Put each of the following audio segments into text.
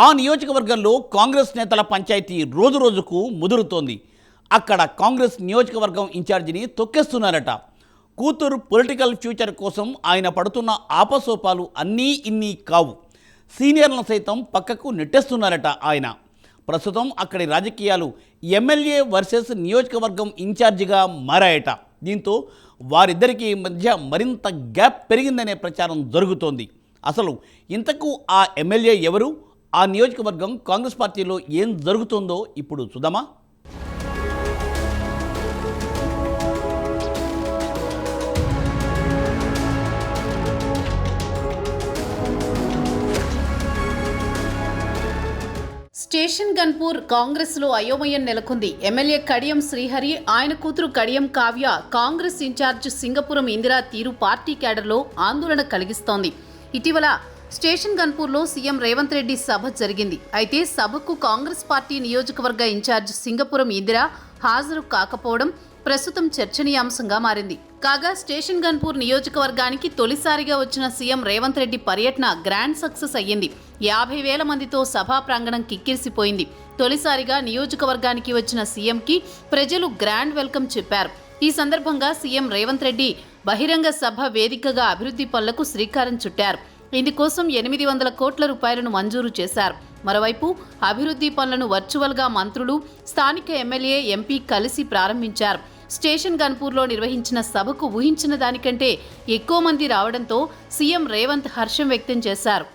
ఆ నియోజకవర్గంలో కాంగ్రెస్ నేతల పంచాయతీ రోజురోజుకు ముదురుతోంది. అక్కడ కాంగ్రెస్ నియోజకవర్గం ఇన్ఛార్జిని తొక్కేస్తున్నారట. కూతురు పొలిటికల్ ఫ్యూచర్ కోసం ఆయన పడుతున్న ఆపసోపాలు అన్నీ ఇన్ని కావు. సీనియర్లను సైతం పక్కకు నెట్టేస్తున్నారట ఆయన. ప్రస్తుతం అక్కడి రాజకీయాలు ఎమ్మెల్యే వర్సెస్ నియోజకవర్గం ఇన్ఛార్జిగా మారాయట. దీంతో వారిద్దరికీ మధ్య మరింత గ్యాప్ పెరిగిందనే ప్రచారం జరుగుతోంది. అసలు ఇంతకు ఆ ఎమ్మెల్యే ఎవరు? ఆ నియోజకవర్గం కాంగ్రెస్ పార్టీలో ఏం జరుగుతుందో ఇప్పుడు చూద్దామా? స్టేషన్ గన్పూర్ కాంగ్రెస్లో అయోమయం నెలకొంది. ఎమ్మెల్యే కడియం శ్రీహరి, ఆయన కూతురు కడియం కావ్య కాంగ్రెస్ ఇన్ఛార్జ్ సింగపురం ఇందిరా తీరు పార్టీ క్యాడర్లో ఆందోళన కలిగిస్తోంది. ఇటీవల స్టేషన్ గన్పూర్లో సీఎం రేవంత్ రెడ్డి సభ జరిగింది. అయితే సభకు కాంగ్రెస్ పార్టీ నియోజకవర్గ ఇన్ఛార్జ్ సింగపురం ఇందిరా హాజరు కాకపోవడం ప్రస్తుతం చర్చనీయాంశంగా మారింది. కాగా స్టేషన్ గన్పూర్ నియోజకవర్గానికి తొలిసారిగా వచ్చిన సీఎం రేవంత్ రెడ్డి పర్యటన గ్రాండ్ సక్సెస్ అయ్యింది. 50,000 మందితో సభా ప్రాంగణం కిక్కిరిసిపోయింది. తొలిసారిగా నియోజకవర్గానికి వచ్చిన సీఎంకి ప్రజలు గ్రాండ్ వెల్కమ్ చెప్పారు. ఈ సందర్భంగా సీఎం రేవంత్ రెడ్డి బహిరంగ సభ వేదికగా అభివృద్ధి పనులకు శ్రీకారం చుట్టారు. ఇందుకోసం 800 కోట్ల రూపాయలను మంజూరు చేశారు. మరోవైపు అభివృద్ధి పనులను వర్చువల్గా మంత్రులు, స్థానిక ఎమ్మెల్యే, ఎంపీ కలిసి ప్రారంభించారు. స్టేషన్ గన్పూర్లో నిర్వహించిన సభకు ఊహించిన దానికంటే ఎక్కువ మంది రావడంతో సీఎం రేవంత్ హర్షం వ్యక్తం చేశారు.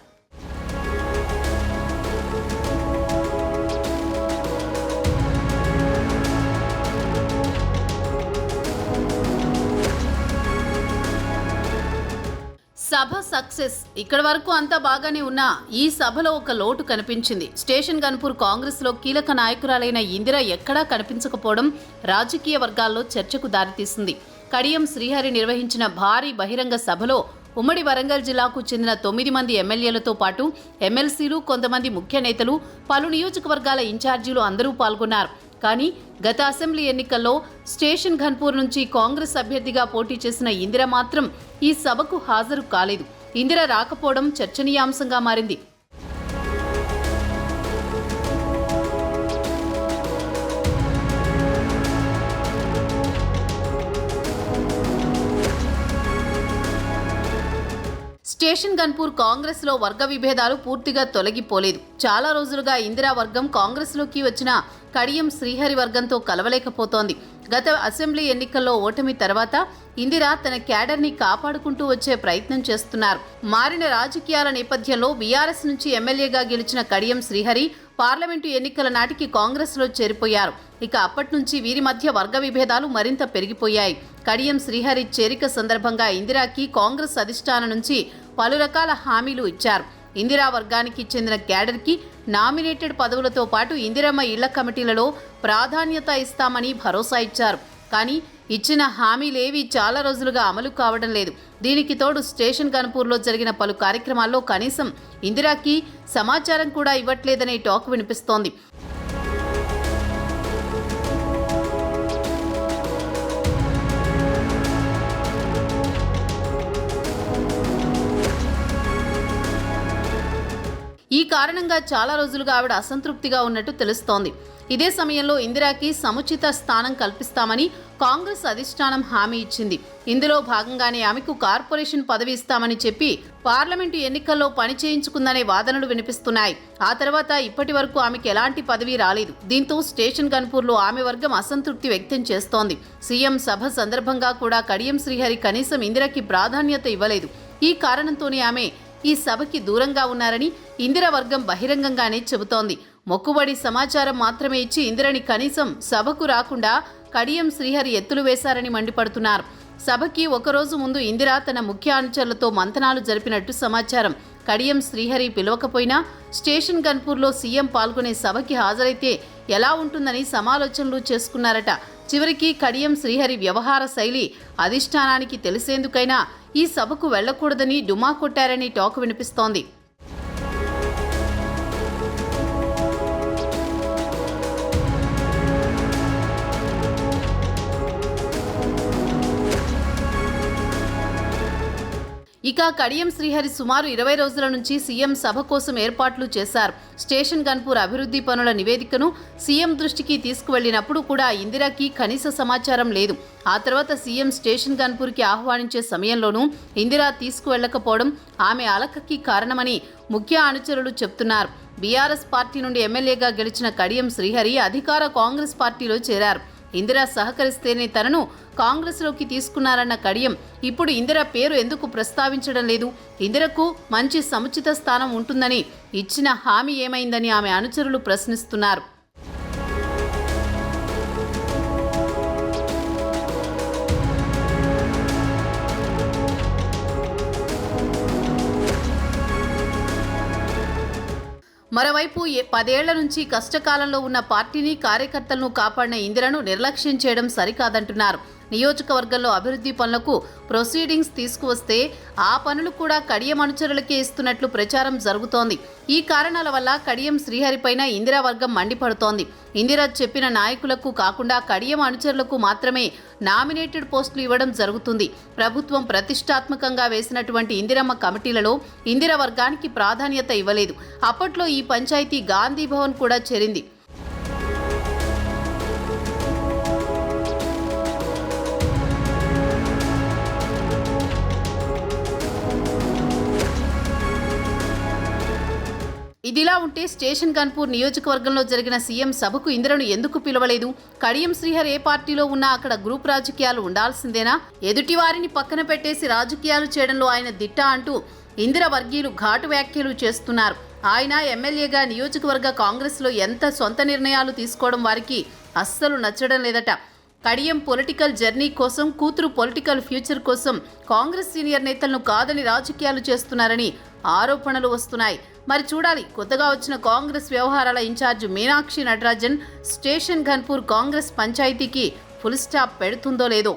సభ సక్సెస్. ఇక్కడి వరకు అంతా బాగానే ఉన్నా ఈ సభలో ఒక లోటు కనిపించింది. స్టేషన్ గన్పూర్ కాంగ్రెస్లో కీలక నాయకురాలైన ఇందిర ఎక్కడా కనిపించకపోవడం రాజకీయ వర్గాల్లో చర్చకు దారితీసింది. కడియం శ్రీహరి నిర్వహించిన భారీ బహిరంగ సభలో ఉమ్మడి వరంగల్ జిల్లాకు చెందిన 9 మంది ఎమ్మెల్యేలతో పాటు ఎమ్మెల్సీలు, కొంతమంది ముఖ్య నేతలు, పలు నియోజకవర్గాల ఇన్ఛార్జీలు అందరూ పాల్గొన్నారు. కానీ గత అసెంబ్లీ ఎన్నికల్లో స్టేషన్ గన్పూర్ నుంచి కాంగ్రెస్ అభ్యర్థిగా పోటీ చేసిన ఇందిర మాత్రం ఈ సభకు హాజరు కాలేదు. ఇందిర రాకపోవడం చర్చనీయాంశంగా మారింది. స్టేషన్ గన్పూర్ కాంగ్రెస్లో వర్గ విభేదాలు పూర్తిగా తొలగిపోలేదు. చాలా రోజులుగా ఇందిరా వర్గం కాంగ్రెస్లోకి వచ్చిన కడియం శ్రీహరి వర్గంతో కలవలేకపోతోంది. గత అసెంబ్లీ ఎన్నికల్లో ఓటమి తర్వాత ఇందిరా తన క్యాడర్ని కాపాడుకుంటూ వచ్చే ప్రయత్నం చేస్తున్నారు. మారిన రాజకీయాల నేపథ్యంలో బీఆర్ఎస్ నుంచి ఎమ్మెల్యేగా గెలిచిన కడియం శ్రీహరి పార్లమెంటు ఎన్నికల నాటికి కాంగ్రెస్లో చేరిపోయారు. ఇక అప్పటి నుంచి వీరి మధ్య వర్గ విభేదాలు మరింత పెరిగిపోయాయి. కడియం శ్రీహరి చేరిక సందర్భంగా ఇందిరాకి కాంగ్రెస్ అధిష్టానం నుంచి పలు రకాల హామీలు ఇచ్చారు. ఇందిరా వర్గానికి చెందిన క్యాడర్కి నామినేటెడ్ పదవులతో పాటు ఇందిరమ్మ ఇళ్ల కమిటీలలో ప్రాధాన్యత ఇస్తామని భరోసా ఇచ్చారు. కానీ ఇచ్చిన హామీలేవి చాలా రోజులుగా అమలు కావడం లేదు. దీనికి తోడు స్టేషన్ గన్పూర్లో జరిగిన పలు కార్యక్రమాల్లో కనీసం ఇందిరాకి సమాచారం కూడా ఇవ్వట్లేదనే టాక్ వినిపిస్తోంది. ఈ కారణంగా చాలా రోజులుగా ఆవిడ అసంతృప్తిగా ఉన్నట్టు తెలుస్తోంది. ఇదే సమయంలో ఇందిరాకి సముచిత స్థానం కల్పిస్తామని కాంగ్రెస్ అధిష్టానం హామీ ఇచ్చింది. ఇందులో భాగంగానే ఆమెకు కార్పొరేషన్ పదవి ఇస్తామని చెప్పి పార్లమెంటు ఎన్నికల్లో పని చేయించుకుందనే వాదనలు వినిపిస్తున్నాయి. ఆ తర్వాత ఇప్పటి వరకు ఆమెకు ఎలాంటి పదవి రాలేదు. దీంతో స్టేషన్ గన్పూర్లో ఆమె వర్గం అసంతృప్తి వ్యక్తం చేస్తోంది. సీఎం సభ సందర్భంగా కూడా కడియం శ్రీహరి కనీసం ఇందిరకి ప్రాధాన్యత ఇవ్వలేదు. ఈ కారణంతోనే ఆమె ఈ సభకి దూరంగా ఉన్నారని ఇందిర వర్గం బహిరంగంగానే చెబుతోంది. మొక్కుబడి సమాచారం మాత్రమే ఇచ్చి ఇందిరని కనీసం సభకు రాకుండా కడియం శ్రీహరి ఎత్తులు వేశారని మండిపడుతున్నారు. సభకి ఒకరోజు ముందు ఇందిర తన ముఖ్య అనుచరులతో మంతనాలు జరిపినట్టు సమాచారం. కడియం శ్రీహరి పిలవకపోయినా స్టేషన్ గన్పూర్లో సీఎం పాల్గొనే సభకి హాజరైతే ఎలా ఉంటుందని సమాలోచనలు చేసుకున్నారట. చివరికి కడియం శ్రీహరి వ్యవహార శైలి అధిష్టానానికి తెలిసేందుకైనా ఈ సభకు వెళ్లకూడదని డుమా కొట్టారని టాక్ వినిపిస్తోంది. ఇక కడియం శ్రీహరి సుమారు 20 రోజుల నుంచి సీఎం సభ కోసం ఏర్పాట్లు చేశారు. స్టేషన్ గన్పూర్ అభివృద్ధి పనుల నివేదికను సీఎం దృష్టికి తీసుకువెళ్లినప్పుడు కూడా ఇందిరాకి కనీస సమాచారం లేదు. ఆ తర్వాత సీఎం స్టేషన్ గన్పూర్కి ఆహ్వానించే సమయంలోనూ ఇందిరా తీసుకువెళ్లకపోవడం ఆమె అలకకి కారణమని ముఖ్య అనుచరులు చెప్తున్నారు. బీఆర్ఎస్ పార్టీ నుండి ఎమ్మెల్యేగా గెలిచిన కడియం శ్రీహరి అధికార కాంగ్రెస్ పార్టీలో చేరారు. ఇందిరా సహకరిస్తేనే తనను కాంగ్రెస్లోకి తీసుకున్నారన్న కడియం ఇప్పుడు ఇందిరా పేరు ఎందుకు ప్రస్తావించడం లేదు? ఇందిరకు మంచి సముచిత స్థానం ఉంటుందని ఇచ్చిన హామీ ఏమైందని ఆమె అనుచరులు ప్రశ్నిస్తున్నారు. మరోవైపు 10 ఏళ్ల నుంచి కష్టకాలంలో ఉన్న పార్టీని, కార్యకర్తలను కాపాడిన ఇందిరను నిర్లక్ష్యం చేయడం సరికాదంటున్నారు. నియోజకవర్గంలో అభివృద్ధి పనులకు ప్రొసీడింగ్స్ తీసుకువస్తే ఆ పనులు కూడా కడియం అనుచరులకే ఇస్తున్నట్లు ప్రచారం జరుగుతోంది. ఈ కారణాల వల్ల కడియం శ్రీహరిపైన ఇందిరా వర్గం మండిపడుతోంది. ఇందిరా చెప్పిన నాయకులకు కాకుండా కడియం అనుచరులకు మాత్రమే నామినేటెడ్ పోస్టులు ఇవ్వడం జరుగుతుంది. ప్రభుత్వం ప్రతిష్టాత్మకంగా వేసినటువంటి ఇందిరమ్మ కమిటీలలో ఇందిరా వర్గానికి ప్రాధాన్యత ఇవ్వలేదు. అప్పట్లో ఈ పంచాయతీ గాంధీ భవన్ కూడా చేరింది. ఇదిలా ఉంటే స్టేషన్ గన్పూర్ నియోజకవర్గంలో జరిగిన సీఎం సభకు ఇందిరను ఎందుకు పిలవలేదు? కడియం శ్రీహరి ఏ పార్టీలో ఉన్నా అక్కడ గ్రూప్ రాజకీయాలు ఉండాల్సిందేనా? ఎదుటివారిని పక్కన పెట్టేసి రాజకీయాలు చేయడంలో ఆయన దిట్ట అంటూ ఇందిర వర్గీయులు ఘాటు వ్యాఖ్యలు చేస్తున్నారు. ఆయన ఎమ్మెల్యేగా నియోజకవర్గ కాంగ్రెస్లో ఎంత సొంత నిర్ణయాలు తీసుకోవడం వారికి అస్సలు నచ్చడం లేదట. కడియం పొలిటికల్ జర్నీ కోసం, కూతురు పొలిటికల్ ఫ్యూచర్ కోసం కాంగ్రెస్ సీనియర్ నేతలను కాదని రాజకీయాలు చేస్తున్నారని ఆరోపణలు వస్తున్నాయి. మరి చూడాలి, కొత్తగా వచ్చిన కాంగ్రెస్ వ్యవహారాల ఇన్ఛార్జ్ మీనాక్షి నటరాజన్ స్టేషన్ గన్పూర్ కాంగ్రెస్ పంచాయతీకి ఫుల్ స్టాప్ పెడుతుందో లేదో.